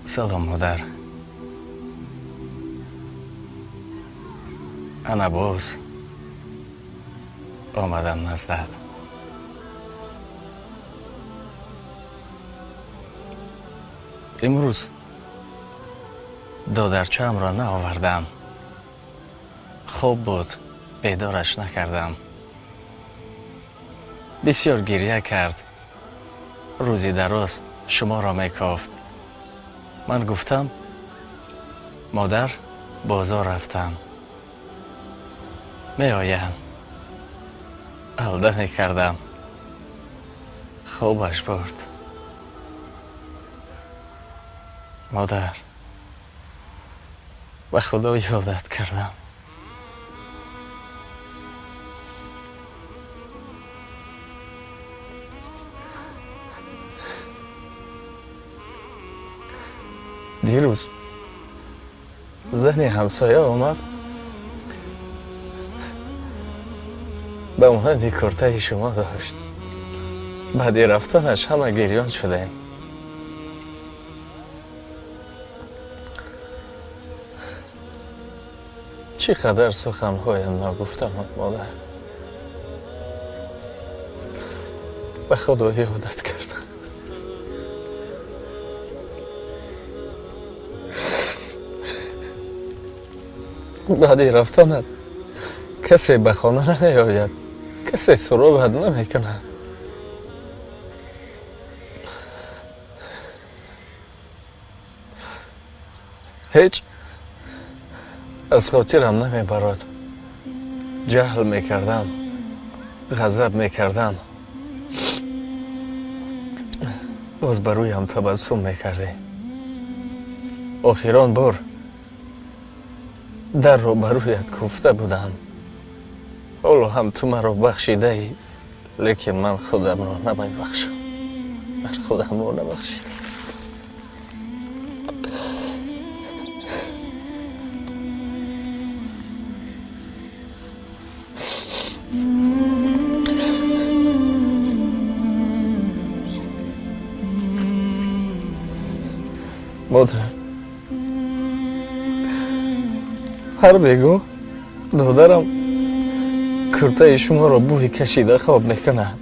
سلام مادر. انا باز آمدم نزدت. امروز دادرچه‌ام را نآوردم. خوب بود بیدارش نکردم. بسیار گریه کرد. روزی دراز شما را میکافت. من گفتم مادر بازار رفتم، می آیم. الده کردم. خوبش برد. مادر به خدا یادت کردم. دیروز زن همسایه آمد به مانند کرته شما داشت. بعد رفتنش همه گریان شدیم. چقدر سخنهایم نگفتم مادر. به خدا یادت کردم. بعد رفتنت کسی به خانه نیاید، کسی سراغت نمیکنه. هیچ از خاطرم نمیبرد. جهل میکردم، غضب میکردم، باز برویم تبسم میکردی. آخران بار در رو برویت گفته بودم، حالا هم تو مرا بخشیده ای، لیکن من خودم را نمیبخشم. من خودم را نبخشیدم. مادر هر بگو دادرم کرته شما را بوی کشیده خواب میکنه.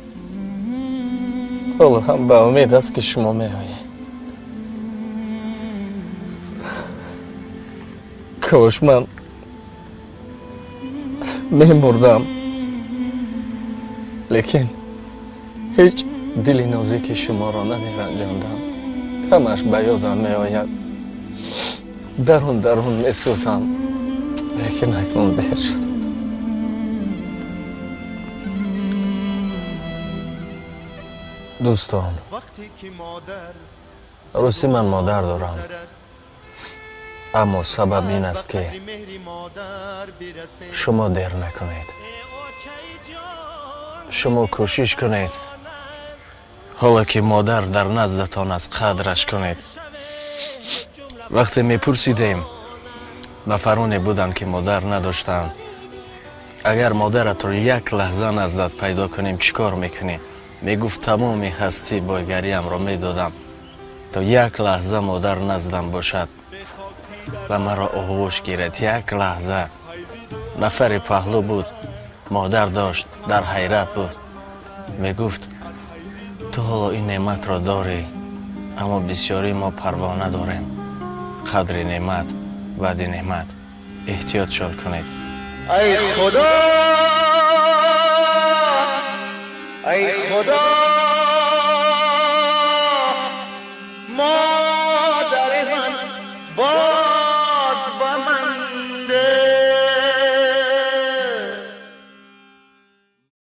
حالا هم به امید است که شما میآیید. کاش من میمردم، لیکن هیچ دل نازک شما را نمیرنجاندم. همش به یادم میآید. درون میسوزم، لیکن اکنون دیر شد. دوستان، راستی من مادر دارم، اما سبب این است که شما دیر نکنید. شما کوشش کنید حالا که مادر در نزدتان است قدرش کنید. وقتی میپرسیدیم نفرانی بودند که مادر نداشتند، اگر مادرت رو یک لحظه نزدت پیدا کنیم چیکار میکنی؟ میگفت تمام هستی با گریم را میدادم تا یک لحظه مادر نزدم باشد و مرا آغوش گیرد. یک لحظه. نفر پهلو بود، مادر داشت، در حیرت بود. میگفت تو حالا این نعمت را داری، اما بسیاری ما پروا نداریم. قدر نعمت، وعده نعمت، احتیاطشان کنید. ای خدا، ای خدا.